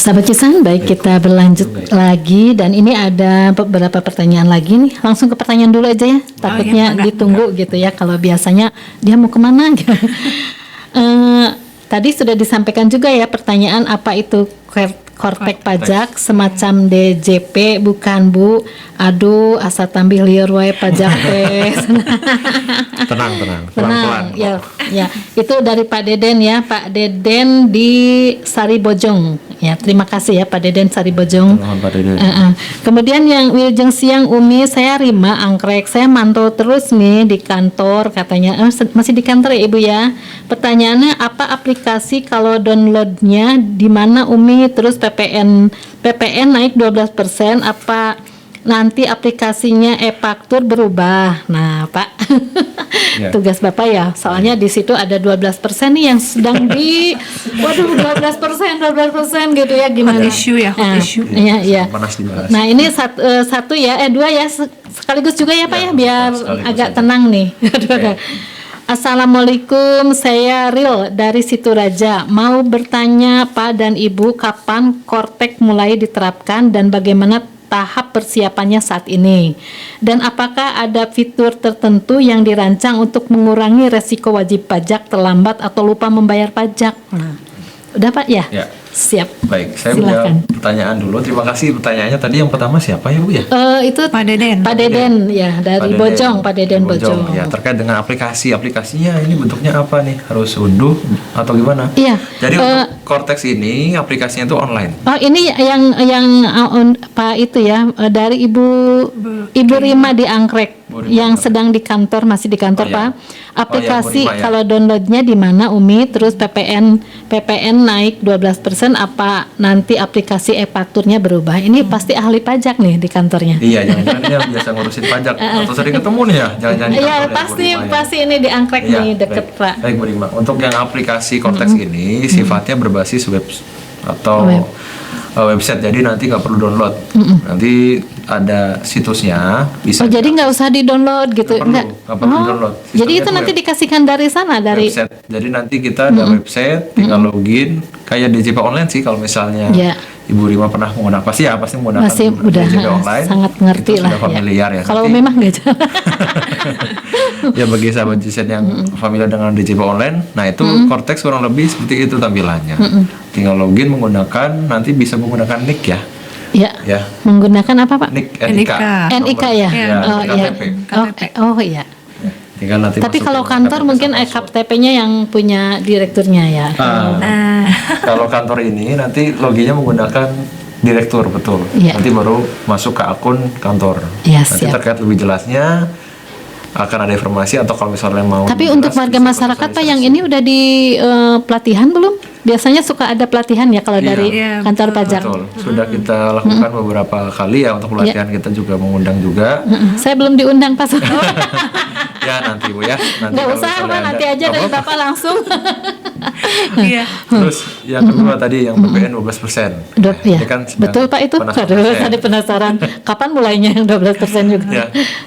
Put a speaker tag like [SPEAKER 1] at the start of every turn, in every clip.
[SPEAKER 1] Sahabat Kisan, baik kita berlanjut lagi dan ini ada beberapa pertanyaan lagi nih. Langsung ke pertanyaan dulu aja ya. Takutnya ditunggu gitu ya. Kalau biasanya dia mau kemana gitu. Tadi sudah disampaikan juga ya pertanyaan apa itu kortek pajak semacam DJP, bukan Bu. Aduh, asa tambih liur wae pajak teh.
[SPEAKER 2] Tenang, pelan-pelan.
[SPEAKER 1] Ya, itu dari Pak Deden ya, Pak Deden di Sari Bojong. Ya, terima kasih ya Pak Deden Sari Bojong.
[SPEAKER 2] Pak Deden.
[SPEAKER 1] Kemudian yang Wilujeng Siang Umi, saya Rima Angkrek. Saya mantau terus nih di kantor katanya. Masih di kantor ya Ibu ya. Pertanyaannya apa aplikasi kalau downloadnya di mana Umi, terus PPN naik 12%, apa nanti aplikasinya e-faktur berubah? Nah Pak,
[SPEAKER 2] Ya.
[SPEAKER 1] tugas Bapak ya, soalnya di situ ada 12% nih yang sedang di, waduh 12% gitu ya, gimana?
[SPEAKER 3] Isu ya, isu.
[SPEAKER 1] Iya.
[SPEAKER 2] Panas dibahas.
[SPEAKER 1] Nah ini satu ya, dua ya sekaligus juga ya Pak ya, biar agak tenang nih. Assalamualaikum, saya Ril dari Situraja. Mau bertanya Pak dan Ibu, kapan kortek mulai diterapkan dan bagaimana tahap persiapannya saat ini? Dan apakah ada fitur tertentu yang dirancang untuk mengurangi resiko wajib pajak terlambat atau lupa membayar pajak? Nah, udah Pak ya?
[SPEAKER 2] Ya.
[SPEAKER 1] Siap.
[SPEAKER 2] Baik, saya
[SPEAKER 1] Silakan.
[SPEAKER 2] punya pertanyaan dulu. Terima kasih pertanyaannya. Tadi yang pertama siapa ya Bu ya?
[SPEAKER 1] Itu
[SPEAKER 3] Pak Deden.
[SPEAKER 1] Pak Deden ya, dari Bojong, Pak Deden Bojong.
[SPEAKER 2] Ya, terkait dengan aplikasinya ini bentuknya apa nih? Harus unduh atau gimana?
[SPEAKER 1] Iya.
[SPEAKER 2] Jadi untuk Cortex ini aplikasinya itu online.
[SPEAKER 1] Oh ini yang Pak itu ya, dari Ibu Rima di Angkrek yang sedang di kantor, masih di kantor Pak. Aplikasi
[SPEAKER 2] Bu Rima, ya.
[SPEAKER 1] kalau downloadnya di mana Umi, terus PPN naik 12%, apa nanti aplikasi e-fakturnya berubah? Ini pasti ahli pajak nih di kantornya.
[SPEAKER 2] Iya, jangan-jangan dia biasa ngurusin pajak atau sering ketemu nih ya? Jangan-jangan.
[SPEAKER 1] Iya pasti ini di Angkrek nih deket
[SPEAKER 2] baik.
[SPEAKER 1] Pak.
[SPEAKER 2] Baik Bu Rima, untuk yang aplikasi Cortex ini sifatnya berbasis web atau website, jadi nanti nggak perlu download. Nanti ada situsnya, bisa.
[SPEAKER 1] Oh jadi nggak usah di-download gitu?
[SPEAKER 2] Nggak perlu di-download.
[SPEAKER 1] Jadi itu
[SPEAKER 2] Sistemnya
[SPEAKER 1] nanti
[SPEAKER 2] web.
[SPEAKER 1] dikasihkan dari sana, dari
[SPEAKER 2] Website. Jadi nanti kita ada website, tinggal login kayak DJP online sih kalau misalnya
[SPEAKER 1] Ya.
[SPEAKER 2] Ibu Rima pernah menggunakan, pasti menggunakan
[SPEAKER 1] masih udah
[SPEAKER 2] DJP online.
[SPEAKER 1] sangat ngerti
[SPEAKER 2] itu
[SPEAKER 1] lah
[SPEAKER 2] sudah familiar ya.
[SPEAKER 1] Kalau
[SPEAKER 2] Nanti-
[SPEAKER 1] memang nggak jalan.
[SPEAKER 2] Ya bagi sahabat Jisen yang familiar dengan DJP online, nah itu Cortex kurang lebih seperti itu tampilannya. Tinggal login menggunakan, nanti bisa menggunakan nick ya.
[SPEAKER 1] Ya.
[SPEAKER 2] Ya,
[SPEAKER 1] Menggunakan apa Pak?
[SPEAKER 2] nick
[SPEAKER 3] NIK.
[SPEAKER 1] NIK ya.
[SPEAKER 2] Ya,
[SPEAKER 1] Oh iya.
[SPEAKER 2] KTP.
[SPEAKER 1] Oh iya.
[SPEAKER 2] Ya, tinggal nanti
[SPEAKER 1] Tapi
[SPEAKER 2] masuk
[SPEAKER 1] kalau
[SPEAKER 2] ke
[SPEAKER 1] kantor
[SPEAKER 2] KTP
[SPEAKER 1] mungkin
[SPEAKER 2] sama password.
[SPEAKER 1] KTP-nya yang punya direkturnya ya.
[SPEAKER 2] Kalau kantor ini nanti loginnya menggunakan direktur, betul.
[SPEAKER 1] Iya.
[SPEAKER 2] Nanti baru masuk ke akun kantor.
[SPEAKER 1] Iya,
[SPEAKER 2] Nanti
[SPEAKER 1] siap.
[SPEAKER 2] terkait lebih jelasnya akan ada informasi, atau kalau misalnya mau.
[SPEAKER 1] Tapi
[SPEAKER 2] lebih
[SPEAKER 1] untuk
[SPEAKER 2] jelas,
[SPEAKER 1] warga
[SPEAKER 2] bisa
[SPEAKER 1] masyarakat Pak
[SPEAKER 2] konsultasi.
[SPEAKER 1] yang ini udah di pelatihan belum? Biasanya suka ada pelatihan ya kalau
[SPEAKER 2] Iya.
[SPEAKER 1] dari
[SPEAKER 3] Iya,
[SPEAKER 1] kantor pajak.
[SPEAKER 2] Betul, sudah kita lakukan beberapa kali ya untuk pelatihan. Kita juga mengundang juga.
[SPEAKER 1] Saya belum diundang Pak.
[SPEAKER 2] Ya nanti Bu ya. Nanti
[SPEAKER 1] Nggak
[SPEAKER 2] kalau
[SPEAKER 1] usah
[SPEAKER 2] misalnya
[SPEAKER 1] Pak,
[SPEAKER 2] ada-
[SPEAKER 1] nanti aja dari
[SPEAKER 2] apa-apa.
[SPEAKER 1] Bapak langsung.
[SPEAKER 3] Iya.
[SPEAKER 2] Terus yang kedua tadi yang PPN 12%.
[SPEAKER 1] Ya.
[SPEAKER 2] Ini kan sedang
[SPEAKER 1] Betul Pak itu.
[SPEAKER 2] panas-panasnya
[SPEAKER 1] Aduh,
[SPEAKER 2] ya.
[SPEAKER 1] tadi penasaran. Kapan mulainya yang 12% juga?
[SPEAKER 2] Ya,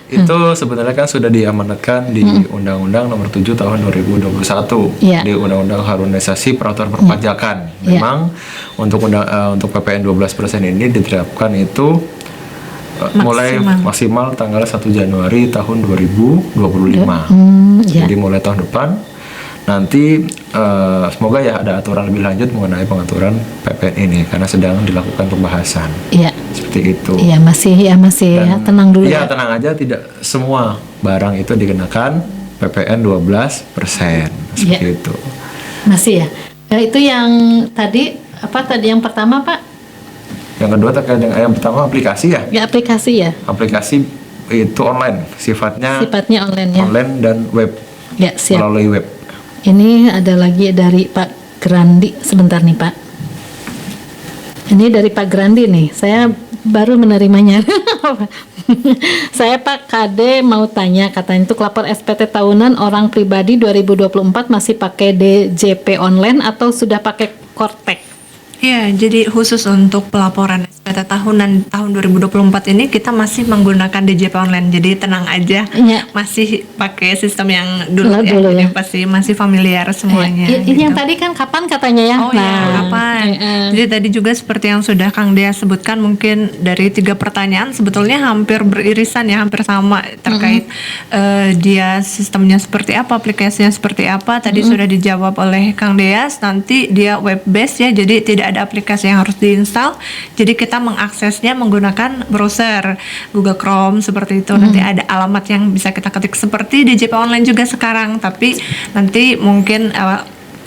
[SPEAKER 2] itu sebenarnya kan sudah diamanatkan di Undang-Undang Nomor 7 Tahun 2021
[SPEAKER 1] Iya.
[SPEAKER 2] di Undang-Undang Harmonisasi Peraturan Perpajakan.
[SPEAKER 1] Iya.
[SPEAKER 2] Memang untuk PPN 12% ini diterapkan itu mulai maksimal tanggal 1 Januari tahun 2025.
[SPEAKER 1] Ya.
[SPEAKER 2] Jadi mulai tahun depan nanti semoga ya ada aturan lebih lanjut mengenai pengaturan PPN ini karena sedang dilakukan pembahasan.
[SPEAKER 1] Iya.
[SPEAKER 2] Seperti itu.
[SPEAKER 1] Iya masih ya tenang dulu
[SPEAKER 2] Iya,
[SPEAKER 1] ya.
[SPEAKER 2] tenang aja, tidak semua barang itu dikenakan PPN 12%. Seperti
[SPEAKER 1] Iya.
[SPEAKER 2] itu.
[SPEAKER 1] Masih ya. Itu yang tadi yang pertama Pak?
[SPEAKER 2] Yang kedua terkait dengan yang pertama aplikasi ya.
[SPEAKER 1] Ya aplikasi ya.
[SPEAKER 2] Aplikasi itu online, sifatnya
[SPEAKER 1] Sifatnya online ya.
[SPEAKER 2] online dan web,
[SPEAKER 1] Ya siap.
[SPEAKER 2] melalui web.
[SPEAKER 1] Ini ada lagi dari Pak Grandi, sebentar nih Pak. Ini dari Pak Grandi nih, saya baru menerimanya. Saya Pak KD mau tanya, katanya untuk lapor SPT tahunan orang pribadi 2024 masih pakai DJP online atau sudah pakai Kortek?
[SPEAKER 3] Ya, jadi khusus untuk pelaporan SPT data tahunan tahun 2024 ini kita masih menggunakan DJP online. Jadi tenang aja.
[SPEAKER 1] Iya.
[SPEAKER 3] Masih pakai sistem yang dulu
[SPEAKER 1] Dulu
[SPEAKER 3] ya.
[SPEAKER 1] ya.
[SPEAKER 3] Jadi pasti masih familiar semuanya.
[SPEAKER 1] Ini
[SPEAKER 3] gitu.
[SPEAKER 1] yang tadi kan kapan katanya ya?
[SPEAKER 3] Oh ya, kapan? Jadi tadi juga seperti yang sudah Kang Dea sebutkan, mungkin dari 3 pertanyaan sebetulnya hampir beririsan ya, hampir sama terkait dia sistemnya seperti apa, aplikasinya seperti apa. Tadi sudah dijawab oleh Kang Dea. Nanti dia web based ya, jadi tidak ada aplikasi yang harus diinstal. Jadi kita mengaksesnya menggunakan browser Google Chrome seperti itu. Nanti ada alamat yang bisa kita ketik seperti DJP online juga sekarang, tapi nanti mungkin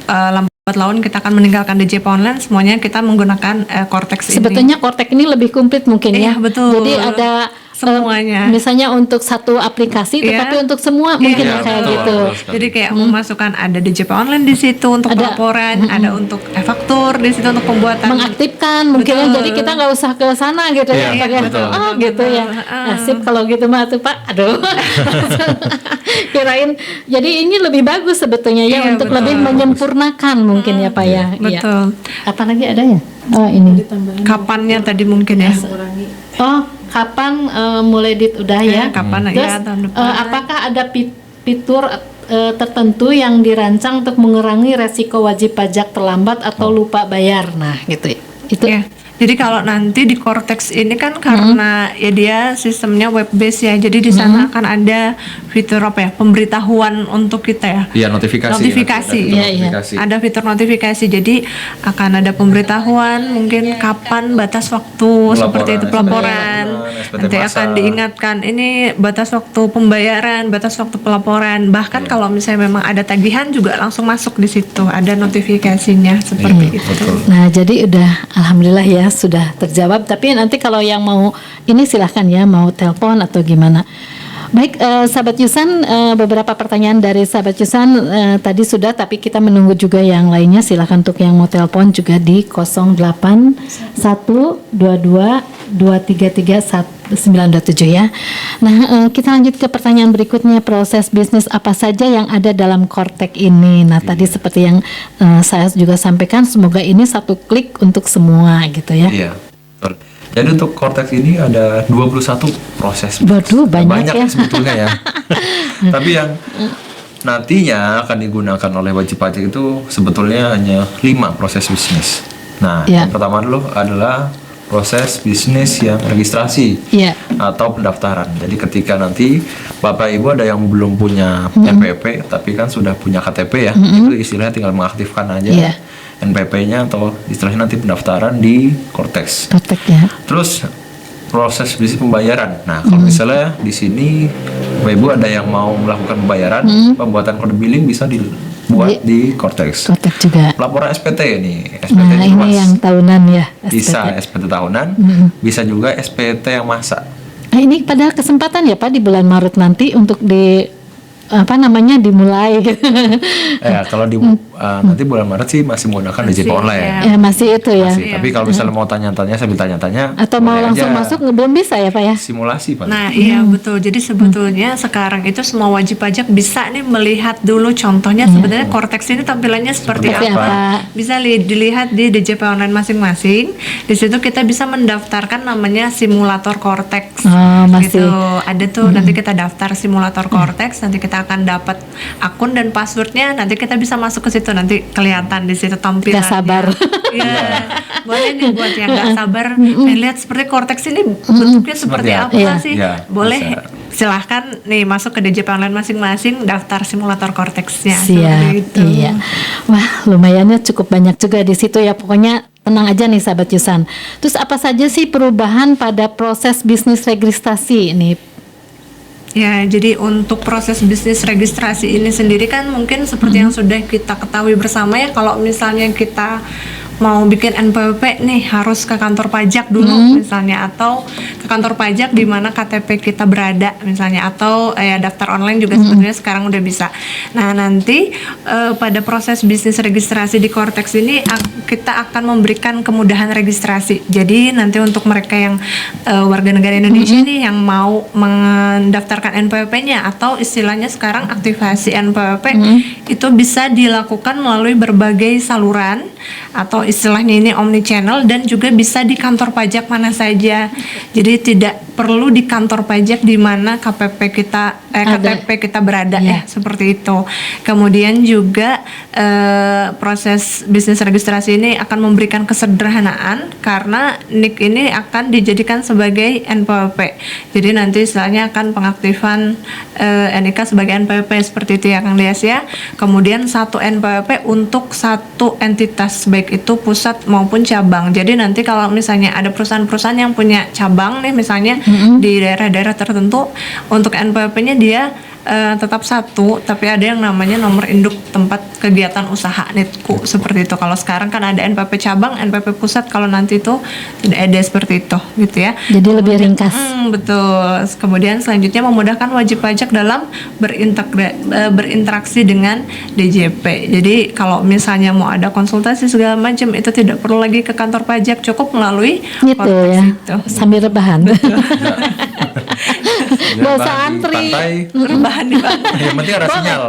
[SPEAKER 3] lambat laun kita akan meninggalkan DJP online, semuanya kita menggunakan Cortex ini.
[SPEAKER 1] Sebetulnya Cortex ini lebih komplit mungkin ya.
[SPEAKER 3] Iya, betul.
[SPEAKER 1] Jadi ada
[SPEAKER 3] Semuanya.
[SPEAKER 1] misalnya untuk satu aplikasi,
[SPEAKER 3] Iya.
[SPEAKER 1] tetapi untuk semua mungkin
[SPEAKER 3] Iya,
[SPEAKER 1] ya kayak
[SPEAKER 2] betul,
[SPEAKER 1] gitu.
[SPEAKER 2] betul sekali.
[SPEAKER 3] Jadi kayak memasukkan ada DJP online di situ untuk
[SPEAKER 1] Ada.
[SPEAKER 3] pelaporan, ada untuk faktur di situ untuk pembuatan.
[SPEAKER 1] Mengaktifkan mungkin ya,
[SPEAKER 3] Betul.
[SPEAKER 1] jadi kita nggak usah ke sana gitu
[SPEAKER 2] Iya,
[SPEAKER 1] ya, Pak, ya.
[SPEAKER 2] betul.
[SPEAKER 1] Oh gitu ya. Nah, sip kalau gitu mah tuh Pak. Aduh. Kirain jadi ini lebih bagus sebetulnya ya,
[SPEAKER 3] Iya,
[SPEAKER 1] untuk
[SPEAKER 3] betul.
[SPEAKER 1] lebih menyempurnakan mungkin ya Pak ya. Iya.
[SPEAKER 3] Betul.
[SPEAKER 1] Apalagi ada ya? Oh ini.
[SPEAKER 3] Kapannya tadi mungkin ya?
[SPEAKER 1] Oh, kapan mulai udah ya?
[SPEAKER 3] Kapan
[SPEAKER 1] Terus,
[SPEAKER 3] ya tahun depan?
[SPEAKER 1] apakah ada fitur tertentu yang dirancang untuk mengurangi resiko wajib pajak terlambat atau lupa bayar? Nah, gitu. Itu
[SPEAKER 3] Ya. Jadi kalau nanti di Cortex ini kan karena ya dia sistemnya web based ya, jadi di sana akan ada fitur apa ya, pemberitahuan untuk kita ya.
[SPEAKER 2] Iya, notifikasi.
[SPEAKER 3] Notifikasi.
[SPEAKER 2] Ada fitur
[SPEAKER 1] Iya, iya.
[SPEAKER 2] notifikasi.
[SPEAKER 3] Ada fitur notifikasi, jadi akan ada pemberitahuan mungkin kapan batas waktu seperti itu pelaporan.
[SPEAKER 2] SPT
[SPEAKER 3] Nanti
[SPEAKER 2] masa.
[SPEAKER 3] akan diingatkan ini batas waktu pembayaran, batas waktu pelaporan. Bahkan kalau misalnya memang ada tagihan juga langsung masuk di situ, ada notifikasinya seperti itu.
[SPEAKER 2] Betul.
[SPEAKER 1] Nah, jadi udah alhamdulillah ya sudah terjawab. Tapi nanti kalau yang mau ini silahkan ya, mau telepon atau gimana. Baik, sahabat Yusan, beberapa pertanyaan dari sahabat Yusan tadi sudah, tapi kita menunggu juga yang lainnya. Silahkan untuk yang mau telepon juga di 0812233927 ya. Nah, kita lanjut ke pertanyaan berikutnya. Proses bisnis apa saja yang ada dalam Cortex ini? Nah, tadi seperti yang saya juga sampaikan, semoga ini satu klik untuk semua gitu ya.
[SPEAKER 2] Iya. Betul. Jadi untuk Cortex ini ada 21 proses.
[SPEAKER 1] Waduh, banyak ya.
[SPEAKER 2] Sebetulnya ya. Tapi yang nantinya akan digunakan oleh wajib pajak itu sebetulnya hanya 5 proses bisnis. Nah,
[SPEAKER 1] Ya.
[SPEAKER 2] yang pertama dulu adalah proses bisnis yang registrasi
[SPEAKER 1] Iya.
[SPEAKER 2] atau pendaftaran. Jadi ketika nanti Bapak Ibu ada yang belum punya NPWP tapi kan sudah punya KTP ya, itu istilahnya tinggal mengaktifkan aja
[SPEAKER 1] Iya.
[SPEAKER 2] NPWP-nya atau istilahnya nanti pendaftaran di Cortex.
[SPEAKER 1] Cortex ya.
[SPEAKER 2] Terus proses bisnis pembayaran. Nah, kalau misalnya di sini Bapak Ibu ada yang mau melakukan pembayaran, pembuatan kode billing bisa dibuat di Cortex.
[SPEAKER 1] Cortex juga.
[SPEAKER 2] Pelaporan SPT nih, SPT
[SPEAKER 1] Nah, ini
[SPEAKER 2] luas.
[SPEAKER 1] yang tahunan ya.
[SPEAKER 2] Bisa
[SPEAKER 1] SPT.
[SPEAKER 2] SPT tahunan, bisa juga SPT yang masa.
[SPEAKER 1] Nah, ini pada kesempatan ya Pak di bulan Maret nanti untuk dimulai.
[SPEAKER 2] Ya, kalau di nanti bulan Maret sih masih menggunakan DJP
[SPEAKER 3] Masih,
[SPEAKER 2] online.
[SPEAKER 3] ya.
[SPEAKER 1] Ya masih itu ya.
[SPEAKER 2] Masih. Tapi kalau misalnya mau tanya-tanya sambil tanya-tanya
[SPEAKER 1] Atau mau
[SPEAKER 2] boleh
[SPEAKER 1] langsung
[SPEAKER 2] aja.
[SPEAKER 1] masuk belum bisa ya Pak ya?
[SPEAKER 2] Simulasi Pak.
[SPEAKER 3] Nah, iya betul. Jadi sebetulnya sekarang itu semua wajib pajak bisa nih melihat dulu contohnya sebenarnya Cortex ini tampilannya seperti
[SPEAKER 1] Seperti
[SPEAKER 3] apa.
[SPEAKER 1] apa?
[SPEAKER 3] Bisa dilihat di DJP online masing-masing. Di situ kita bisa mendaftarkan namanya simulator Cortex.
[SPEAKER 1] Oh, masih.
[SPEAKER 3] Gitu. Ada tuh nanti kita daftar simulator Cortex, nanti kita akan dapat akun dan passwordnya, nanti kita bisa masuk ke situ, nanti kelihatan di situ tampilannya.
[SPEAKER 1] Gak sabar.
[SPEAKER 3] Iya, boleh nih buat yang nggak sabar pengen lihat seperti Cortex ini bentuknya seperti apa
[SPEAKER 1] Iya.
[SPEAKER 3] sih?
[SPEAKER 2] Iya,
[SPEAKER 3] Boleh,
[SPEAKER 2] bisa.
[SPEAKER 3] silahkan nih masuk ke DJP online masing-masing, daftar simulator Cortex-nya.
[SPEAKER 1] Siap.
[SPEAKER 3] Seperti itu.
[SPEAKER 1] Iya. Wah, lumayannya cukup banyak juga di situ ya. Pokoknya tenang aja nih sahabat Yusan. Terus apa saja sih perubahan pada proses bisnis registrasi ini?
[SPEAKER 3] Ya, jadi untuk proses bisnis registrasi ini sendiri kan mungkin seperti yang sudah kita ketahui bersama ya, kalau misalnya kita mau bikin NPWP nih harus ke kantor pajak dulu misalnya, atau ke kantor pajak di mana KTP kita berada misalnya, atau ya daftar online juga sebetulnya sekarang udah bisa. Nah, nanti pada proses bisnis registrasi di Cortex ini kita akan memberikan kemudahan registrasi. Jadi nanti untuk mereka yang warga negara Indonesia nih yang mau mendaftarkan NPWP-nya atau istilahnya sekarang aktivasi NPWP itu bisa dilakukan melalui berbagai saluran, atau atau istilahnya ini omni channel, dan juga bisa di kantor pajak mana saja. Jadi tidak perlu di kantor pajak di mana KTP kita berada seperti itu. Kemudian juga proses bisnis registrasi ini akan memberikan kesederhanaan karena NIK ini akan dijadikan sebagai NPWP. Jadi nanti istilahnya akan pengaktifan NIK sebagai NPWP seperti itu ya Kang Dias ya. Kemudian satu NPWP untuk satu entitas, baik itu pusat maupun cabang. Jadi nanti kalau misalnya ada perusahaan-perusahaan yang punya cabang nih misalnya di daerah-daerah tertentu, untuk NPWP-nya dia tetap satu, tapi ada yang namanya nomor induk tempat kegiatan usaha NITKU seperti itu. Kalau sekarang kan ada NPWP cabang, NPWP pusat, kalau nanti itu tidak ada seperti itu gitu ya.
[SPEAKER 1] Jadi lebih ringkas.
[SPEAKER 3] Betul. Kemudian selanjutnya memudahkan wajib pajak dalam berinteraksi dengan DJP. Jadi kalau misalnya mau ada konsultasi segala macam itu tidak perlu lagi ke kantor pajak, cukup melalui
[SPEAKER 1] Gitu ya.
[SPEAKER 3] itu.
[SPEAKER 1] Sambil rebahan. Nggak usah
[SPEAKER 2] Rebahan di
[SPEAKER 1] antri.
[SPEAKER 2] pantai,
[SPEAKER 3] Rebahan di pantai.
[SPEAKER 2] yang penting ada sinyal.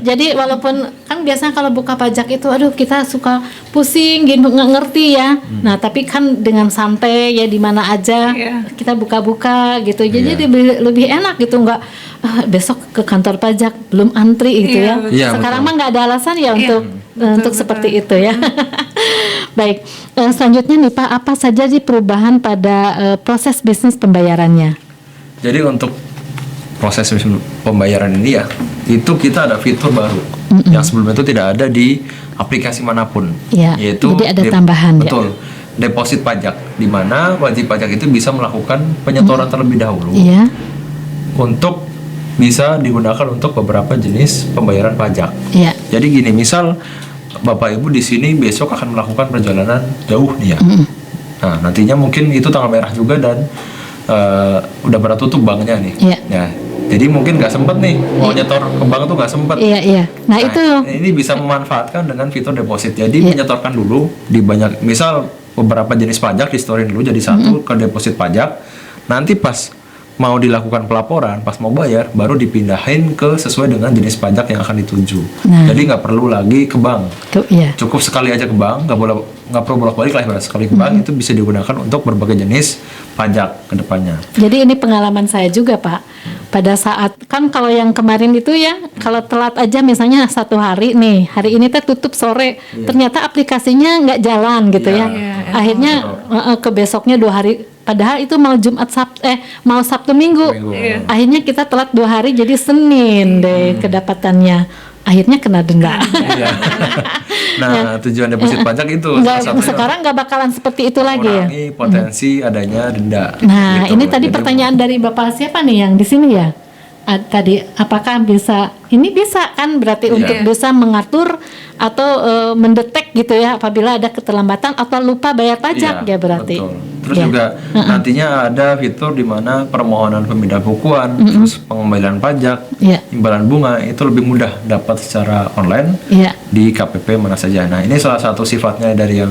[SPEAKER 1] Jadi walaupun kan biasanya kalau buka pajak itu aduh kita suka pusing gitu nggak ngerti ya. Nah, tapi kan dengan santai ya di mana aja kita buka-buka gitu. Jadi lebih enak gitu, nggak besok ke kantor pajak belum antri gitu ya.
[SPEAKER 2] Iya,
[SPEAKER 1] Sekarang
[SPEAKER 2] betul.
[SPEAKER 1] mah nggak ada alasan ya untuk seperti itu ya. Baik, selanjutnya nih Pak, apa saja sih perubahan pada proses bisnis pembayarannya?
[SPEAKER 2] Jadi untuk proses pembayaran ini ya, itu kita ada fitur baru yang sebelumnya itu tidak ada di aplikasi manapun.
[SPEAKER 1] Ya,
[SPEAKER 2] Yaitu
[SPEAKER 1] jadi ada tambahan ya.
[SPEAKER 2] betul, deposit pajak, di mana wajib pajak itu bisa melakukan penyetoran terlebih dahulu
[SPEAKER 1] Iya.
[SPEAKER 2] untuk bisa digunakan untuk beberapa jenis pembayaran pajak.
[SPEAKER 1] Iya.
[SPEAKER 2] Jadi gini, misal Bapak Ibu di sini besok akan melakukan perjalanan jauh nih ya. Nah, nantinya mungkin itu tanggal merah juga dan udah pada tutup banknya nih.
[SPEAKER 1] Iya.
[SPEAKER 2] Ya, jadi mungkin nggak sempet nih mau nyetor ke bank tuh nggak sempet.
[SPEAKER 1] Iya, iya. Nah, itu
[SPEAKER 2] ini bisa memanfaatkan dengan fitur deposit. Jadi menyetorkan dulu di banyak, misal beberapa jenis pajak di storein dulu jadi satu ke deposit pajak. Nanti pas mau dilakukan pelaporan, pas mau bayar baru dipindahin ke sesuai dengan jenis pajak yang akan dituju.
[SPEAKER 1] Nah.
[SPEAKER 2] Jadi nggak perlu lagi ke bank.
[SPEAKER 1] tuh ya.
[SPEAKER 2] Cukup sekali aja ke bank, nggak perlu bolak-balik lah, ibarat sekali ke bank itu bisa digunakan untuk berbagai jenis pajak ke depannya.
[SPEAKER 1] Jadi ini pengalaman saya juga Pak. Pada saat kan kalau yang kemarin itu ya, kalau telat aja misalnya 1 hari nih, hari ini teh tutup sore, ternyata aplikasinya nggak jalan gitu
[SPEAKER 2] Iya.
[SPEAKER 1] ya. Akhirnya ke besoknya 2 hari. Padahal itu mau mau Sabtu Minggu. Akhirnya kita telat 2 hari jadi Senin deh kedapatannya. Akhirnya kena denda.
[SPEAKER 2] Iya. Nah, tujuan deposit pajak itu
[SPEAKER 1] Nggak,
[SPEAKER 2] salah satunya
[SPEAKER 1] sekarang nggak bakalan seperti itu lagi ya.
[SPEAKER 2] mengurangi potensi adanya denda.
[SPEAKER 1] Nah,
[SPEAKER 2] Gitu.
[SPEAKER 1] ini tadi
[SPEAKER 2] Jadi,
[SPEAKER 1] pertanyaan dari Bapak siapa nih yang di sini ya? Tadi apakah bisa? Ini bisa kan berarti untuk bisa mengatur atau mendetek gitu ya apabila ada keterlambatan atau lupa bayar pajak ya berarti.
[SPEAKER 2] Betul. Terus
[SPEAKER 1] Ya.
[SPEAKER 2] juga nantinya ada fitur di mana permohonan pemindahan bukuan, terus pengembalian pajak,
[SPEAKER 1] Iya.
[SPEAKER 2] imbalan bunga itu lebih mudah dapat secara online
[SPEAKER 1] Iya.
[SPEAKER 2] di KPP mana saja. Nah, ini salah satu sifatnya dari yang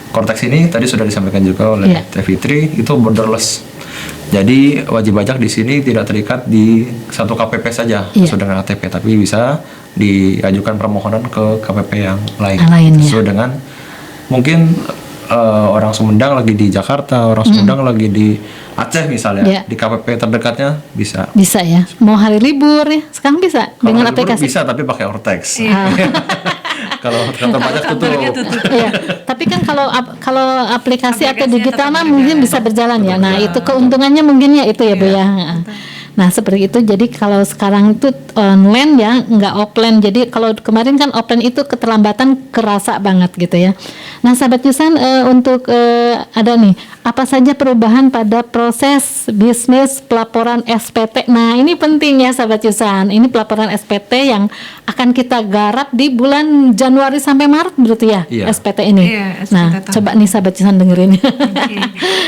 [SPEAKER 2] Cortex ini tadi sudah disampaikan juga oleh
[SPEAKER 1] Iya.
[SPEAKER 2] Teh Fitri, itu borderless. Jadi wajib pajak di sini tidak terikat di satu KPP saja
[SPEAKER 1] Iya.
[SPEAKER 2] sesuai dengan KTP, tapi bisa diajukan permohonan ke KPP yang lain.
[SPEAKER 1] Yang lain, ya.
[SPEAKER 2] Sesuai dengan mungkin orang Sumedang lagi di Jakarta, orang Sumedang lagi di Aceh misalnya,
[SPEAKER 1] Iya.
[SPEAKER 2] di KPP terdekatnya bisa.
[SPEAKER 1] Bisa ya. Mau hari libur ya, sekarang bisa
[SPEAKER 2] Kalau
[SPEAKER 1] dengan
[SPEAKER 2] libur
[SPEAKER 1] aplikasi.
[SPEAKER 2] bisa, tapi pakai Ortex.
[SPEAKER 1] Ah.
[SPEAKER 2] Kalau kantor pajak tutup.
[SPEAKER 1] Iya, tapi kan kalau aplikasi atau
[SPEAKER 3] Aplikasinya
[SPEAKER 1] digital
[SPEAKER 3] tetap
[SPEAKER 1] mah mungkin bisa berjalan ya. Nah, itu keuntungannya mungkin ya itu ya, Bu ya. Nah, seperti itu. Jadi kalau sekarang itu online ya, nggak offline. Jadi kalau kemarin kan offline itu keterlambatan kerasa banget gitu ya. Nah, sahabat Yusan, untuk ada nih, apa saja perubahan pada proses bisnis pelaporan SPT. Nah, ini penting ya sahabat Yusan. Ini pelaporan SPT yang akan kita garap di bulan Januari sampai Maret berarti ya,
[SPEAKER 2] Iya.
[SPEAKER 1] SPT ini.
[SPEAKER 3] Iya, SPT
[SPEAKER 1] Nah,
[SPEAKER 3] tahun.
[SPEAKER 1] coba nih sahabat Yusan dengerin.
[SPEAKER 3] Oke,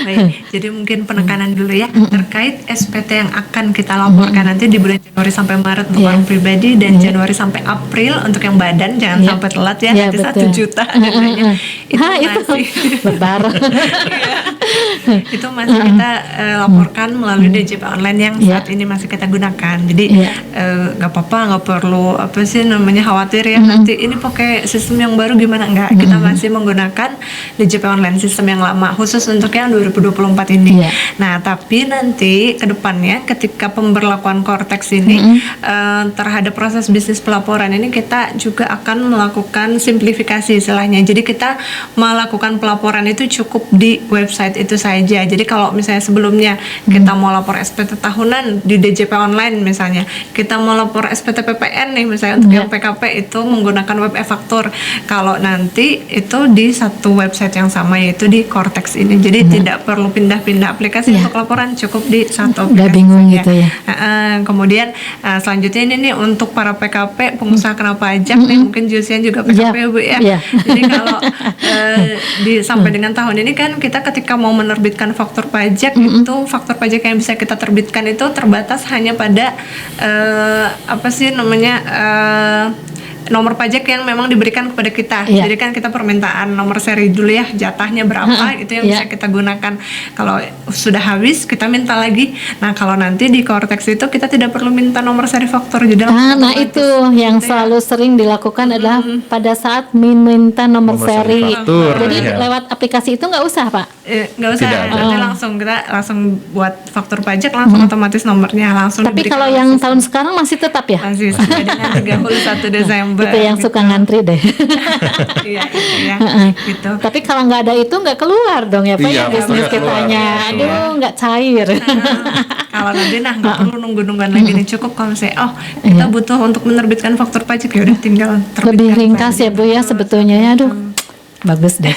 [SPEAKER 3] baik. Jadi mungkin penekanan dulu ya terkait SPT yang akan kita laporkan nanti di bulan Januari sampai Maret untuk
[SPEAKER 1] Iya.
[SPEAKER 3] orang pribadi dan Januari sampai April untuk yang badan, jangan
[SPEAKER 1] Iya.
[SPEAKER 3] sampai telat ya,
[SPEAKER 1] Iya,
[SPEAKER 3] nanti
[SPEAKER 1] betul.
[SPEAKER 3] 1 juta dendanya.
[SPEAKER 1] Itu lebaran.
[SPEAKER 3] Itu masih kita laporkan melalui DJP online yang
[SPEAKER 1] Iya.
[SPEAKER 3] saat ini masih kita gunakan. Jadi
[SPEAKER 1] Iya.
[SPEAKER 3] nggak apa-apa, nggak perlu apa apa sih namanya khawatir ya nanti ini pakai sistem yang baru gimana, enggak, kita masih menggunakan DJP online sistem yang lama khusus untuk yang 2024 ini.
[SPEAKER 1] Iya.
[SPEAKER 3] Nah, tapi nanti ke depannya ketika pemberlakuan Cortex ini terhadap proses bisnis pelaporan ini kita juga akan melakukan simplifikasi istilahnya. Jadi kita melakukan pelaporan itu cukup di website itu saja. Jadi kalau misalnya sebelumnya kita mau lapor SPT tahunan di DJP online misalnya, kita mau lapor SPT PPN nih misalnya untuk yang PKP itu menggunakan web e-faktur. Kalau nanti itu di satu website yang sama yaitu di Cortex ini. Jadi tidak perlu pindah-pindah aplikasi untuk laporan, cukup di satu aplikasi.
[SPEAKER 1] Nggak bingung
[SPEAKER 3] saja.
[SPEAKER 1] gitu ya.
[SPEAKER 3] Kemudian selanjutnya ini nih untuk para PKP pengusaha kena pajak nih, mungkin Jusian juga PKP ya Bu ya.
[SPEAKER 1] Iya.
[SPEAKER 3] Jadi kalau sampai dengan tahun ini kan kita ketika mau menerbitkan faktur pajak itu faktur pajak yang bisa kita terbitkan itu terbatas hanya pada apa sih namanya nomor pajak yang memang diberikan kepada kita.
[SPEAKER 1] Iya.
[SPEAKER 3] Jadi kan kita permintaan nomor seri dulu ya, jatahnya berapa itu yang bisa kita gunakan. Kalau sudah habis kita minta lagi. Nah, kalau nanti di Cortex itu kita tidak perlu minta nomor seri faktur. Jadi
[SPEAKER 1] Nah itu yang selalu sering dilakukan adalah pada saat meminta nomor seri.
[SPEAKER 2] faktur.
[SPEAKER 1] Jadi
[SPEAKER 2] Iya.
[SPEAKER 1] lewat aplikasi itu nggak usah Pak.
[SPEAKER 3] Nggak usah,
[SPEAKER 2] Tidak ada.
[SPEAKER 3] nanti kita langsung buat faktur pajak langsung otomatis nomornya langsung
[SPEAKER 1] Tapi
[SPEAKER 3] diberikan
[SPEAKER 1] kalau
[SPEAKER 3] oleh
[SPEAKER 1] yang
[SPEAKER 3] sistem.
[SPEAKER 1] tahun sekarang masih tetap ya?
[SPEAKER 3] masih sampai dengan 31 Desember.
[SPEAKER 1] Itu yang suka ngantri deh.
[SPEAKER 3] Iya, iya, gitu.
[SPEAKER 1] Tapi kalau nggak ada itu nggak keluar dong ya Pak
[SPEAKER 2] Iya,
[SPEAKER 1] ya bisnis
[SPEAKER 2] nggak keluar.
[SPEAKER 1] kitanya.
[SPEAKER 2] Betul.
[SPEAKER 1] Aduh nggak cair.
[SPEAKER 3] Kalau nanti nggak perlu nunggu-nungguan lagi nih, cukup kalau misalnya kita butuh untuk menerbitkan faktur pajak ya udah tinggal terbitkan.
[SPEAKER 1] Lebih ringkas
[SPEAKER 3] saja.
[SPEAKER 1] ya Bu ya sebetulnya ya. Aduh bagus deh.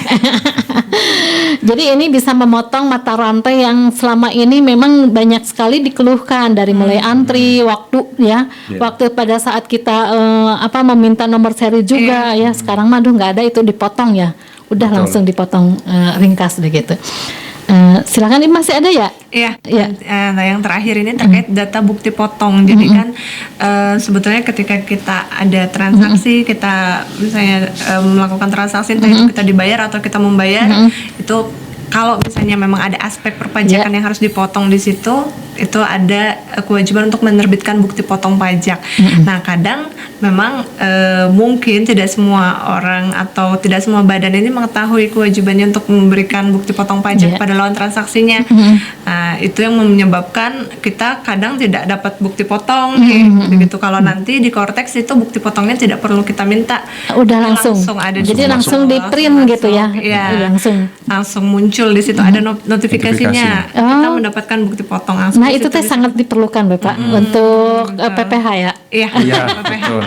[SPEAKER 1] Jadi ini bisa memotong mata rantai yang selama ini memang banyak sekali dikeluhkan dari mulai antri, waktu ya, waktu pada saat kita meminta nomor seri juga ya. Sekarang mah aduh nggak ada itu dipotong ya, udah
[SPEAKER 2] Betul.
[SPEAKER 1] langsung dipotong ringkas deh gitu. Silakan ini masih ada ya?
[SPEAKER 3] Iya.
[SPEAKER 1] Iya.
[SPEAKER 3] Nah, yang terakhir ini terkait data bukti potong. Jadi kan sebetulnya ketika kita ada transaksi, kita misalnya melakukan transaksi entah itu kita dibayar atau kita membayar, itu kalau misalnya memang ada aspek perpajakan yang harus dipotong di situ, itu ada kewajiban untuk menerbitkan bukti potong pajak. Nah, kadang memang mungkin tidak semua orang atau tidak semua badan ini mengetahui kewajibannya untuk memberikan bukti potong pajak pada lawan transaksinya. Nah, itu yang menyebabkan kita kadang tidak dapat bukti potong begitu. Kalau nanti di Cortex itu bukti potongnya tidak perlu kita minta.
[SPEAKER 1] Udah langsung.
[SPEAKER 3] Ada di
[SPEAKER 1] Jadi
[SPEAKER 3] situ.
[SPEAKER 1] langsung di print gitu ya.
[SPEAKER 3] Iya.
[SPEAKER 1] Langsung
[SPEAKER 3] Muncul di situ ada notifikasinya.
[SPEAKER 2] Notifikasi.
[SPEAKER 3] Kita mendapatkan bukti potong langsung.
[SPEAKER 1] Nah
[SPEAKER 3] di
[SPEAKER 1] itu
[SPEAKER 3] situ
[SPEAKER 1] teh sangat diperlukan Bapak untuk PPH ya.
[SPEAKER 3] Iya.
[SPEAKER 2] Iya,
[SPEAKER 3] PPH.
[SPEAKER 2] betul.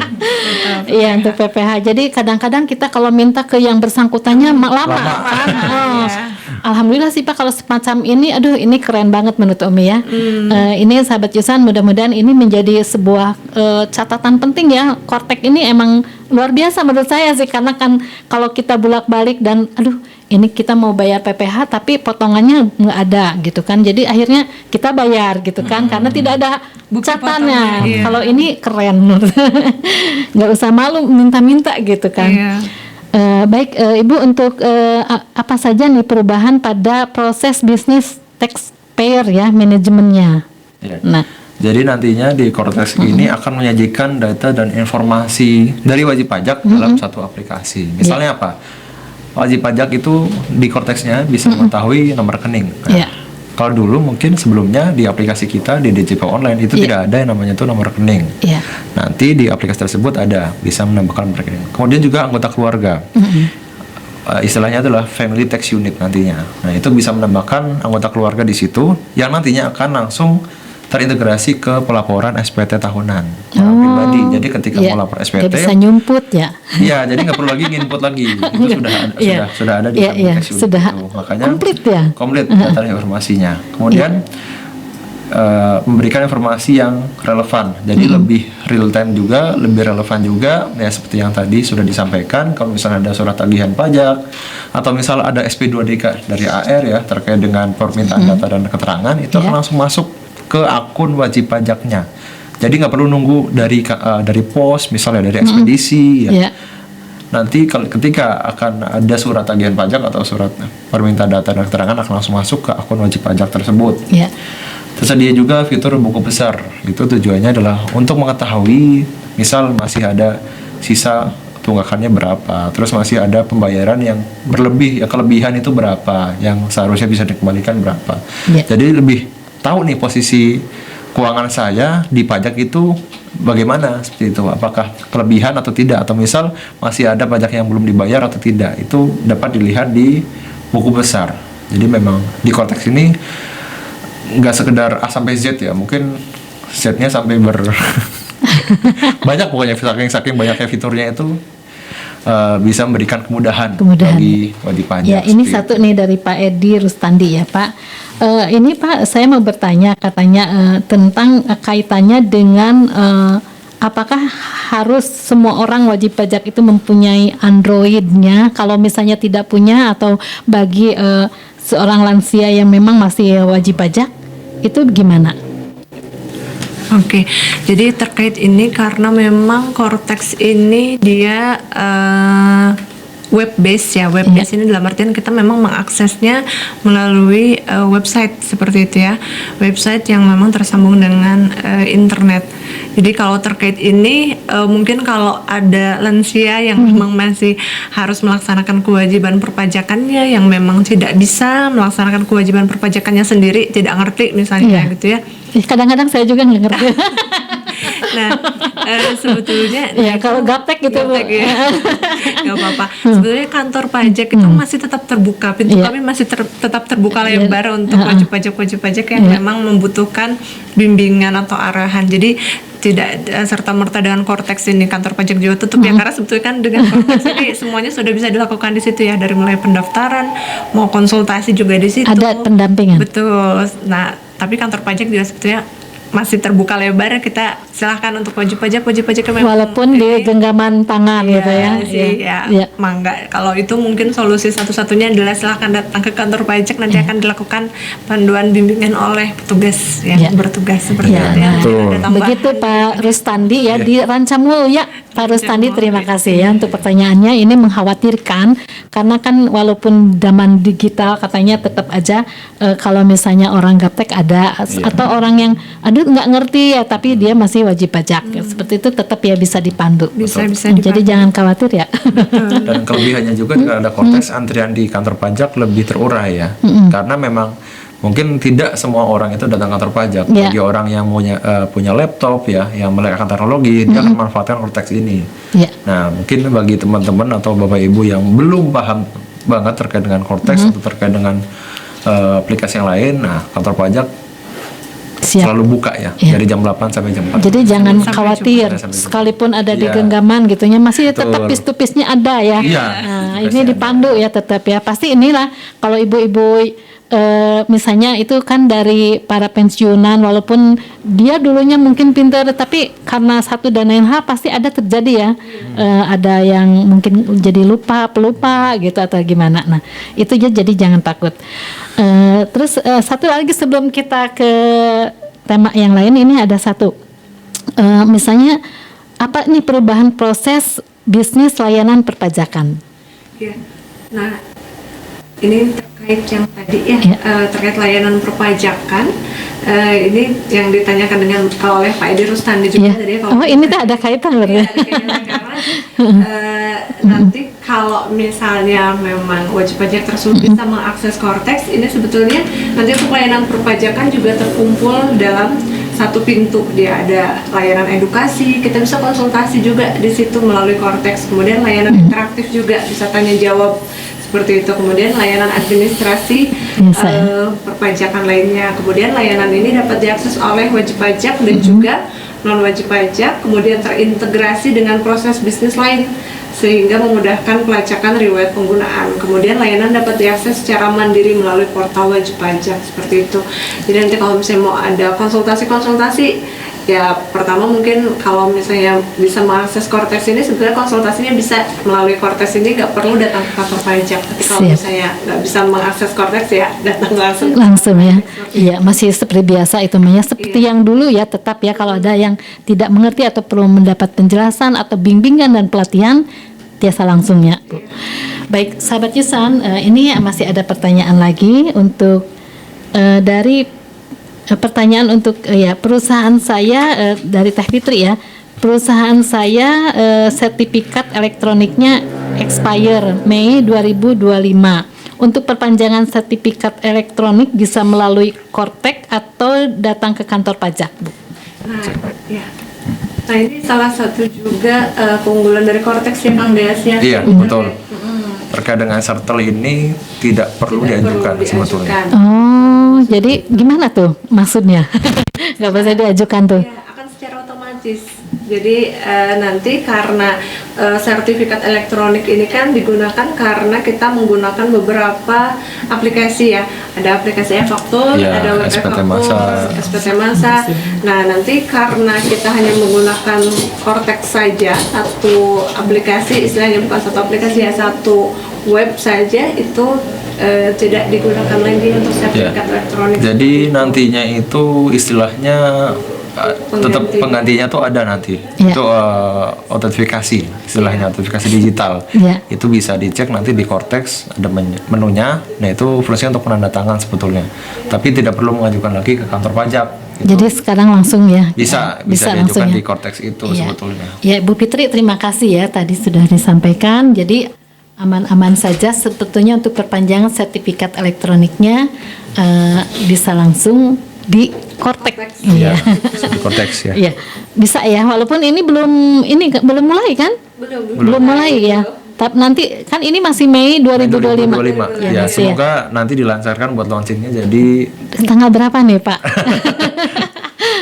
[SPEAKER 1] Iya untuk PPH. Jadi kadang-kadang kita kalau minta ke yang bersangkutannya lama. Oh, Alhamdulillah sih Pak kalau semacam ini, aduh ini keren banget menurut Umi ya. Ini sahabat Yusan mudah-mudahan ini menjadi sebuah catatan penting ya. Cortex ini emang luar biasa menurut saya sih karena kan kalau kita bolak-balik dan aduh ini kita mau bayar PPH tapi potongannya nggak ada gitu kan. Jadi akhirnya kita bayar gitu kan karena tidak ada
[SPEAKER 3] Bukti
[SPEAKER 1] catatannya.
[SPEAKER 3] potongnya, iya.
[SPEAKER 1] Kalau ini keren menurut nggak usah malu minta-minta gitu kan.
[SPEAKER 3] Iya.
[SPEAKER 1] Baik Ibu untuk apa saja nih perubahan pada proses bisnis taxpayer ya manajemennya.
[SPEAKER 2] Iya.
[SPEAKER 1] Nah,
[SPEAKER 2] Jadi nantinya di Cortex ini akan menyajikan data dan informasi dari wajib pajak dalam satu aplikasi. Misalnya apa? Wajib pajak itu di Cortex-nya bisa mengetahui nomor rekening. Nah,
[SPEAKER 1] Iya.
[SPEAKER 2] kalau dulu mungkin sebelumnya di aplikasi kita di DJP Online itu tidak ada yang namanya itu nomor rekening.
[SPEAKER 1] Iya.
[SPEAKER 2] Nanti di aplikasi tersebut ada bisa menambahkan nomor rekening. Kemudian juga anggota keluarga. Istilahnya adalah family tax unit nantinya. Nah, itu bisa menambahkan anggota keluarga di situ yang nantinya akan langsung terintegrasi ke pelaporan SPT tahunan orang pribadi. Jadi ketika
[SPEAKER 1] Iya.
[SPEAKER 2] mau lapor
[SPEAKER 1] Dia
[SPEAKER 2] SPT,
[SPEAKER 1] bisa nyumput ya.
[SPEAKER 2] iya, jadi nggak perlu lagi nginput lagi. Itu
[SPEAKER 1] Iya.
[SPEAKER 2] sudah ada di
[SPEAKER 1] Iya,
[SPEAKER 2] family
[SPEAKER 1] iya.
[SPEAKER 2] tax unit
[SPEAKER 1] Sudah
[SPEAKER 2] itu. Makanya
[SPEAKER 1] komplit ya.
[SPEAKER 2] komplit data dan informasinya. Kemudian memberikan informasi yang relevan, jadi lebih real time juga, lebih relevan juga, ya seperti yang tadi sudah disampaikan. Kalau misalnya ada surat tagihan pajak atau misal ada SP2DK dari AR ya terkait dengan permintaan data dan keterangan, itu akan langsung masuk ke akun wajib pajaknya. Jadi nggak perlu nunggu dari pos, misalnya dari ekspedisi ya.
[SPEAKER 1] Iya.
[SPEAKER 2] Nanti ketika akan ada surat tagihan pajak atau surat permintaan data dan keterangan akan langsung masuk ke akun wajib pajak tersebut.
[SPEAKER 1] Iya.
[SPEAKER 2] Tersedia juga fitur buku besar. Itu tujuannya adalah untuk mengetahui Misal masih ada sisa tunggakannya berapa, terus masih ada pembayaran yang berlebih, ya kelebihan itu berapa, yang seharusnya bisa dikembalikan berapa. Jadi lebih tahu nih posisi keuangan saya di pajak itu bagaimana, seperti itu, apakah kelebihan atau tidak, atau misal masih ada pajak yang belum dibayar atau tidak, itu dapat dilihat di buku besar. Jadi memang di konteks ini nggak sekedar A sampai Z ya, mungkin Z-nya sampai banyak pokoknya, saking banyaknya fiturnya itu bisa memberikan kemudahan bagi wajib pajak.
[SPEAKER 1] Ya, ini satu nih dari Pak Edi Rustandi ya Pak. Ini Pak, saya mau bertanya katanya tentang kaitannya dengan apakah harus semua orang wajib pajak itu mempunyai Android-nya? Kalau misalnya tidak punya, atau bagi seorang lansia yang memang masih wajib pajak, itu gimana?
[SPEAKER 3] Oke, jadi terkait ini karena memang Cortex ini dia web based ya, web based ini dalam artian kita memang mengaksesnya melalui website seperti itu ya, website yang memang tersambung dengan internet. Jadi kalau terkait ini mungkin kalau ada lansia yang memang masih harus melaksanakan kewajiban perpajakannya, yang memang tidak bisa melaksanakan kewajiban perpajakannya sendiri, tidak ngerti misalnya gitu ya.
[SPEAKER 1] Kadang-kadang saya juga nggak ngerti.
[SPEAKER 3] Nah, sebetulnya
[SPEAKER 1] ya kalau gaptek gitu
[SPEAKER 3] gaptek, ya. Nggak apa-apa. Sebetulnya kantor pajak itu masih tetap terbuka, pintu kami masih tetap terbuka lebar untuk wajib pajak yang memang membutuhkan bimbingan atau arahan. Jadi tidak serta-merta dengan Cortex ini kantor pajak juga tutup ya, karena sebetulnya kan dengan Cortex ini semuanya sudah bisa dilakukan di situ ya, dari mulai pendaftaran, mau konsultasi juga di situ.
[SPEAKER 1] Ada pendampingan.
[SPEAKER 3] Betul. Nah, tapi kantor pajak juga sebetulnya masih terbuka lebar, kita silahkan untuk wajib pajak yang memang
[SPEAKER 1] walaupun di genggaman tangan gitu ya.
[SPEAKER 3] Ya. Mangga. Kalau itu mungkin solusi satu-satunya adalah silahkan datang ke kantor pajak, nanti akan dilakukan panduan bimbingan oleh petugas yang bertugas seperti itu ya.
[SPEAKER 1] Begitu Pak Rustandi ya, di Rancamulu ya. Pak Rustandi, terima kasih ya untuk pertanyaannya. Ini mengkhawatirkan karena kan walaupun zaman digital katanya tetap aja kalau misalnya orang gaptek ada atau orang yang nggak ngerti ya, tapi dia masih wajib pajak seperti itu, tetap ya bisa dipandu.
[SPEAKER 3] Bisa
[SPEAKER 1] dipandu. Jadi jangan khawatir ya.
[SPEAKER 2] Dan kelebihannya juga dengan ada Cortex, antrian di kantor pajak lebih terurai ya, karena memang mungkin tidak semua orang itu datang kantor pajak. Bagi orang yang punya laptop ya, yang melek akan teknologi, dia akan memanfaatkan Cortex ini. Nah, mungkin bagi teman-teman atau bapak ibu yang belum paham banget terkait dengan Cortex atau terkait dengan aplikasi yang lain, nah kantor pajak selalu buka ya, dari jam 8 sampai jam 4.
[SPEAKER 1] Jadi jangan khawatir, sekalipun ada di genggaman gitu ya, masih tetap pis-pisnya ada ya. Nah, ini dipandu ya tetap ya. Pasti inilah kalau ibu-ibu misalnya itu kan dari para pensiunan, walaupun dia dulunya mungkin pintar, tapi karena satu dan lain hal pasti ada terjadi ya. Ada yang mungkin jadi pelupa gitu atau gimana. Nah, itu jadi jangan takut. Terus satu lagi sebelum kita ke tema yang lain, ini ada satu. Misalnya apa nih perubahan proses bisnis layanan perpajakan?
[SPEAKER 3] Ya. Nah, ini terkait yang tadi ya, terkait layanan perpajakan, ini yang ditanyakan dengan oleh Pak Edi Rustandi juga tadi.
[SPEAKER 1] Ini tuh ada kaitan berarti.
[SPEAKER 3] Ada kaitan karena nanti kalau misalnya memang wajib pajak tersebut bisa mengakses Cortex, ini sebetulnya nanti untuk layanan perpajakan juga terkumpul dalam satu pintu. Dia ada layanan edukasi, kita bisa konsultasi juga di situ melalui Cortex. Kemudian layanan interaktif juga, bisa tanya jawab seperti itu. Kemudian layanan administrasi perpajakan lainnya. Kemudian layanan ini dapat diakses oleh wajib pajak dan juga non wajib pajak, kemudian terintegrasi dengan proses bisnis lain sehingga memudahkan pelacakan riwayat penggunaan. Kemudian layanan dapat diakses secara mandiri melalui portal wajib pajak seperti itu. Jadi nanti kalau misalnya mau ada konsultasi ya, pertama mungkin kalau misalnya bisa mengakses Cortex ini, sebenarnya konsultasinya bisa melalui Cortex ini, nggak perlu datang ke kantor pajak. Tapi kalau misalnya nggak bisa mengakses Cortex ya datang langsung
[SPEAKER 1] ya. Iya, masih seperti biasa itu namanya, seperti yang dulu ya, tetap ya kalau ada yang tidak mengerti atau perlu mendapat penjelasan atau bimbingan dan pelatihan, biasa langsungnya. Baik, sahabat Yusan, ini masih ada pertanyaan lagi untuk dari pertanyaan untuk perusahaan saya dari Teh Fitri ya. Perusahaan saya sertifikat elektroniknya expire Mei 2025. Untuk perpanjangan sertifikat elektronik bisa melalui Kortek atau datang ke kantor pajak, Bu.
[SPEAKER 3] Nah, ya. Nah, ini salah satu juga keunggulan dari Cortex ya, Kang Deas ya.
[SPEAKER 2] Iya, betul. Terkait dengan Sertel ini tidak perlu diajukan sebetulnya.
[SPEAKER 1] Oh, jadi gimana tuh maksudnya? Nggak bisa diajukan tuh.
[SPEAKER 3] Ya, akan secara otomatis. Jadi nanti karena sertifikat elektronik ini kan digunakan karena kita menggunakan beberapa aplikasi ya. Ada aplikasi e-faktur,
[SPEAKER 2] Ya,
[SPEAKER 3] ada web
[SPEAKER 2] SPT
[SPEAKER 3] e-faktur,
[SPEAKER 2] Masa.
[SPEAKER 3] SPT Masa. Nah, nanti karena kita hanya menggunakan Cortex saja, satu aplikasi, istilahnya bukan satu aplikasi ya, satu web saja, itu tidak digunakan lagi untuk sertifikat elektronik.
[SPEAKER 2] Jadi nantinya itu istilahnya tetap penggantinya tuh ada nanti.
[SPEAKER 1] Ya.
[SPEAKER 2] Itu autentifikasi, istilahnya autentifikasi digital.
[SPEAKER 1] Ya.
[SPEAKER 2] Itu bisa dicek nanti di Cortex, ada menunya. Nah, itu fungsinya untuk penandatangan sebetulnya. Tapi tidak perlu mengajukan lagi ke kantor pajak. Gitu.
[SPEAKER 1] Jadi sekarang langsung ya?
[SPEAKER 2] Bisa
[SPEAKER 1] langsung
[SPEAKER 2] diajukan
[SPEAKER 1] ya?
[SPEAKER 2] di Cortex itu
[SPEAKER 1] Iya.
[SPEAKER 2] sebetulnya.
[SPEAKER 1] Ya, Bu Fitri, terima kasih ya, tadi sudah disampaikan. Jadi aman-aman saja sebetulnya untuk perpanjangan sertifikat elektroniknya bisa langsung di Kortek.
[SPEAKER 2] Iya, di Cortex ya.
[SPEAKER 1] Iya, bisa ya. Walaupun ini belum mulai kan? Belum mulai ya. Tapi nanti kan ini masih Mei 2025.
[SPEAKER 2] 2025. Ya,
[SPEAKER 1] masih ya.
[SPEAKER 2] semoga nanti dilancarkan buat launchingnya. Jadi
[SPEAKER 1] Tanggal berapa nih, Pak?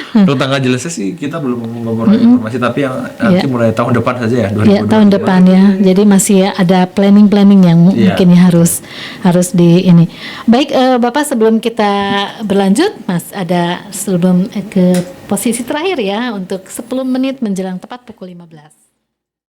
[SPEAKER 2] untuk tanggal jelasnya sih kita belum ngobrol informasi, tapi yang nanti
[SPEAKER 1] Iya.
[SPEAKER 2] mulai tahun depan saja ya, 2025.
[SPEAKER 1] Ya, tahun depan ya. Jadi masih ya ada planning yang
[SPEAKER 2] Iya.
[SPEAKER 1] mungkin ya harus di ini. Baik, Bapak, sebelum kita berlanjut, Mas, ada sebelum ke posisi terakhir ya untuk 10 menit menjelang tepat pukul 15.